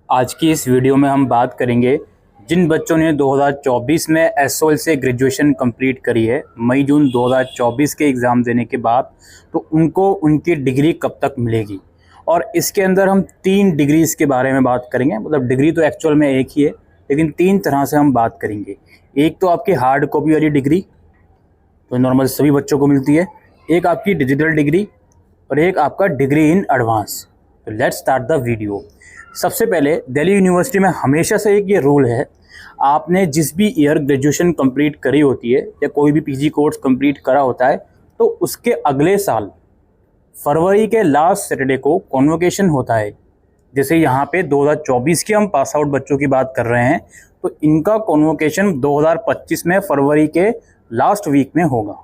आज की इस वीडियो में हम बात करेंगे जिन बच्चों ने 2024 में एसओएल से ग्रेजुएशन कंप्लीट करी है मई जून 2024 के एग्ज़ाम देने के बाद, तो उनको उनकी डिग्री कब तक मिलेगी। और इसके अंदर हम 3 डिग्रीज़ के बारे में बात करेंगे। मतलब डिग्री तो एक्चुअल में एक ही है, लेकिन 3 तरह से हम बात करेंगे। एक तो आपकी हार्ड कॉपी वाली डिग्री, तो नॉर्मल सभी बच्चों को मिलती है। एक आपकी डिजिटल डिग्री और एक आपका डिग्री इन एडवांस। तो लेट्स स्टार्ट द वीडियो। सबसे पहले दिल्ली यूनिवर्सिटी में हमेशा से एक ये रूल है, आपने जिस भी ईयर ग्रेजुएशन कंप्लीट करी होती है या कोई भी पीजी कोर्स कंप्लीट करा होता है, तो उसके अगले साल फरवरी के लास्ट सैटरडे को कॉन्वोकेशन होता है। जैसे यहाँ पे 2024 के हम पास आउट बच्चों की बात कर रहे हैं, तो इनका कॉन्वोकेशन 2025 में फरवरी के लास्ट वीक में होगा।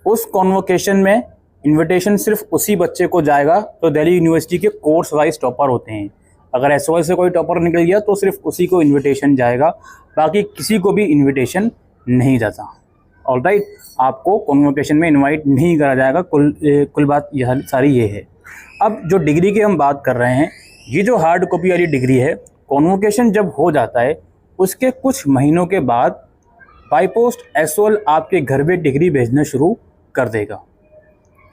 उस कॉन्वोकेशन में इनविटेशन सिर्फ उसी बच्चे को जाएगा तो दिल्ली यूनिवर्सिटी के कोर्स वाइज टॉपर होते हैं। अगर एसओएल से कोई टॉपर निकल गया तो सिर्फ उसी को इनविटेशन जाएगा, बाकी किसी को भी इनविटेशन नहीं जाता। ऑलराइट, आपको कॉन्वोकेशन में इनवाइट नहीं करा जाएगा। कुल बात यह सारी ये है। अब जो डिग्री की हम बात कर रहे हैं, ये जो हार्ड कॉपी वाली डिग्री है, कॉन्वोकेशन जब हो जाता है उसके कुछ महीनों के बाद बाई पोस्ट एसओएल आपके घर पे डिग्री भेजना शुरू कर देगा।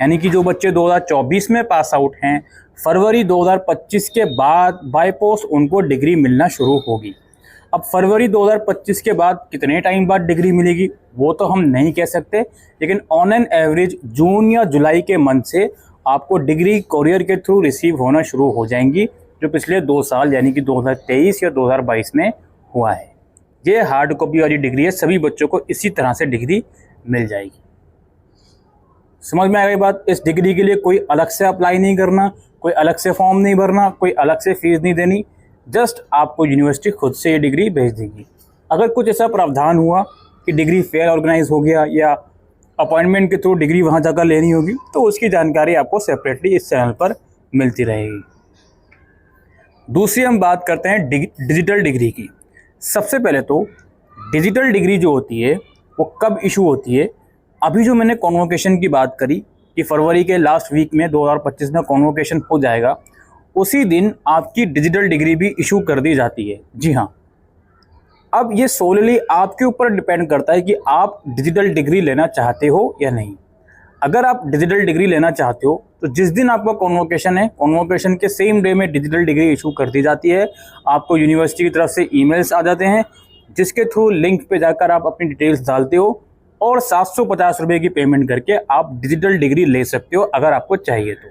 यानी कि जो बच्चे 2024 में पास आउट हैं, फरवरी 2025 के बाद बाय पोस्ट उनको डिग्री मिलना शुरू होगी। अब फरवरी 2025 के बाद कितने टाइम बाद डिग्री मिलेगी वो तो हम नहीं कह सकते, लेकिन ऑन एन एवरेज जून या जुलाई के मंथ से आपको डिग्री कोरियर के थ्रू रिसीव होना शुरू हो जाएंगी, जो पिछले 2 साल यानी कि 2023 या 2022 में हुआ है। ये हार्ड कॉपी वाली डिग्री है, सभी बच्चों को इसी तरह से डिग्री मिल जाएगी। समझ में आ गई बात। इस डिग्री के लिए कोई अलग से अप्लाई नहीं करना, कोई अलग से फॉर्म नहीं भरना, कोई अलग से फीस नहीं देनी, जस्ट आपको यूनिवर्सिटी खुद से ये डिग्री भेज देगी। अगर कुछ ऐसा प्रावधान हुआ कि डिग्री फेयर ऑर्गेनाइज हो गया या अपॉइंटमेंट के थ्रू डिग्री वहाँ जाकर लेनी होगी, तो उसकी जानकारी आपको सेपरेटली इस चैनल पर मिलती रहेगी। दूसरी हम बात करते हैं डिजिटल डिग्री की। सबसे पहले तो डिजिटल डिग्री जो होती है वो कब इशू होती है। अभी जो मैंने कॉन्वोकेशन की बात करी कि फरवरी के लास्ट वीक में 2025 में कॉन्वोकेशन हो जाएगा, उसी दिन आपकी डिजिटल डिग्री भी इशू कर दी जाती है। जी हाँ, अब ये सोलली आपके ऊपर डिपेंड करता है कि आप डिजिटल डिग्री लेना चाहते हो या नहीं। अगर आप डिजिटल डिग्री लेना चाहते हो तो जिस दिन आपका कॉन्वोकेशन है, कॉन्वोकेशन के सेम डे में डिजिटल डिग्री इशू कर दी जाती है। आपको यूनिवर्सिटी की तरफ से ईमेल्स आ जाते हैं, जिसके थ्रू लिंक पे जाकर आप अपनी डिटेल्स डालते हो और 750 रुपये की पेमेंट करके आप डिजिटल डिग्री ले सकते हो अगर आपको चाहिए तो।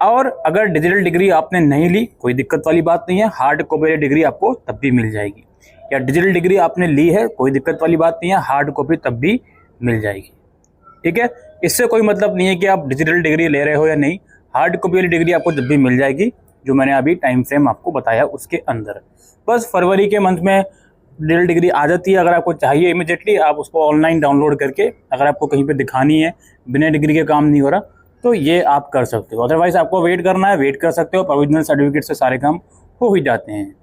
और अगर डिजिटल डिग्री आपने नहीं ली, कोई दिक्कत वाली बात नहीं है, हार्ड कॉपी डिग्री आपको तब भी मिल जाएगी। या डिजिटल डिग्री आपने ली है, कोई दिक्कत वाली बात नहीं है, हार्ड कॉपी तब भी मिल जाएगी। ठीक है, इससे कोई मतलब नहीं है कि आप डिजिटल डिग्री ले रहे हो या नहीं, हार्ड कॉपी वाली डिग्री आपको जब भी मिल जाएगी, जो मैंने अभी टाइम फ्रेम आपको बताया उसके अंदर। बस फरवरी के मंथ में डिजिटल डिग्री आ जाती है। अगर आपको चाहिए इमीडिएटली, आप उसको ऑनलाइन डाउनलोड करके, अगर आपको कहीं पे दिखानी है, बिना डिग्री के काम नहीं हो रहा, तो ये आप कर सकते हो। अदरवाइज आपको वेट करना है, वेट कर सकते हो। प्रोविजनल सर्टिफिकेट से सारे काम हो ही जाते हैं।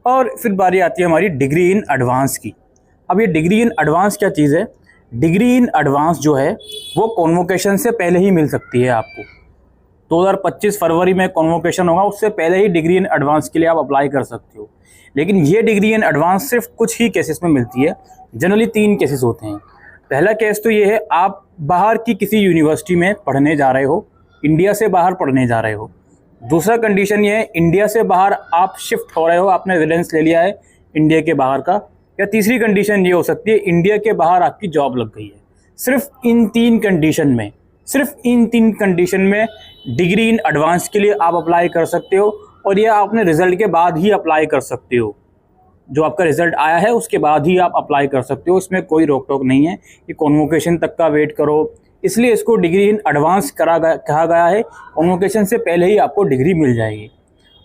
और फिर बारी आती है हमारी डिग्री इन एडवांस की। अब ये डिग्री इन एडवांस क्या चीज़ है? डिग्री इन एडवांस जो है वो कॉन्वोकेशन से पहले ही मिल सकती है आपको। 2025 फरवरी में कॉन्वोकेशन होगा, उससे पहले ही डिग्री इन एडवांस के लिए आप अप्लाई कर सकते हो। लेकिन ये डिग्री इन एडवांस सिर्फ कुछ ही केसेस में मिलती है। जनरली 3 केसेस होते हैं। पहला केस तो ये है, आप बाहर की किसी यूनिवर्सिटी में पढ़ने जा रहे हो, इंडिया से बाहर पढ़ने जा रहे हो। दूसरा कंडीशन ये है, इंडिया से बाहर आप शिफ्ट हो रहे हो, आपने रेजिडेंस ले लिया है इंडिया के बाहर का। या तीसरी कंडीशन ये हो सकती है, इंडिया के बाहर आपकी जॉब लग गई है। सिर्फ इन 3 कंडीशन में डिग्री इन एडवांस के लिए आप अप्लाई कर सकते हो। और ये आपने रिजल्ट के बाद ही अप्लाई कर सकते हो। जो आपका रिजल्ट आया है उसके बाद ही आप अप्लाई कर सकते हो, इसमें कोई रोक टोक नहीं है कि कॉन्वोकेशन तक का वेट करो। इसलिए इसको डिग्री इन एडवांस कहा गया है। कॉन्वोकेशन से पहले ही आपको डिग्री मिल जाएगी।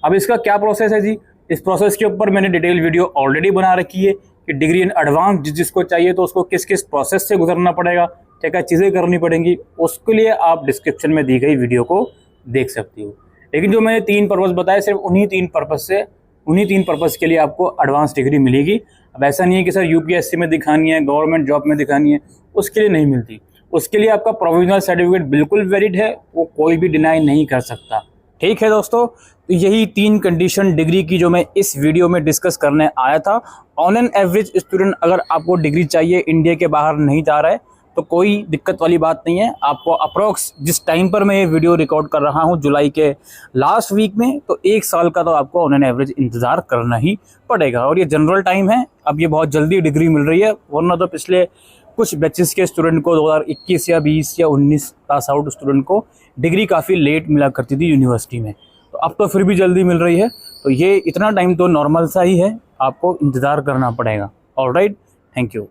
अब इसका क्या प्रोसेस है जी? इस प्रोसेस के ऊपर मैंने डिटेल वीडियो ऑलरेडी बना रखी है कि डिग्री इन एडवांस जिसको चाहिए तो उसको किस किस प्रोसेस से गुजरना पड़ेगा, क्या क्या चीज़ें करनी पड़ेंगी, उसके लिए आप डिस्क्रिप्शन में दी गई वीडियो को देख सकती हो। लेकिन जो मैंने 3 पर्पज़ बताए, सिर्फ उन्हीं 3 पर्पज़ के लिए आपको एडवांस डिग्री मिलेगी। अब ऐसा नहीं है कि सर यूपीएससी में दिखानी है, गवर्नमेंट जॉब में दिखानी है, उसके लिए नहीं मिलती। उसके लिए आपका प्रोविजनल सर्टिफिकेट बिल्कुल वैलिड है, वो कोई भी डिनाई नहीं कर सकता। ठीक है दोस्तों, तो यही 3 कंडीशन डिग्री की जो मैं इस वीडियो में डिस्कस करने आया था। ऑन एन एवरेज स्टूडेंट अगर आपको डिग्री चाहिए, इंडिया के बाहर नहीं जा रहा है, तो कोई दिक्कत वाली बात नहीं है। आपको अप्रोक्स जिस टाइम पर मैं ये वीडियो रिकॉर्ड कर रहा हूँ, जुलाई के लास्ट वीक में, तो 1 साल का तो आपको ऑन एन एवरेज इंतज़ार करना ही पड़ेगा। और ये जनरल टाइम है, अब ये बहुत जल्दी डिग्री मिल रही है, वरना तो पिछले कुछ बैचेस के स्टूडेंट को 2021 या 20 या 19 पास आउट स्टूडेंट को डिग्री काफ़ी लेट मिला करती थी यूनिवर्सिटी में, तो अब तो फिर भी जल्दी मिल रही है। तो ये इतना टाइम तो नॉर्मल सा ही है, आपको इंतज़ार करना पड़ेगा। Alright, thank you.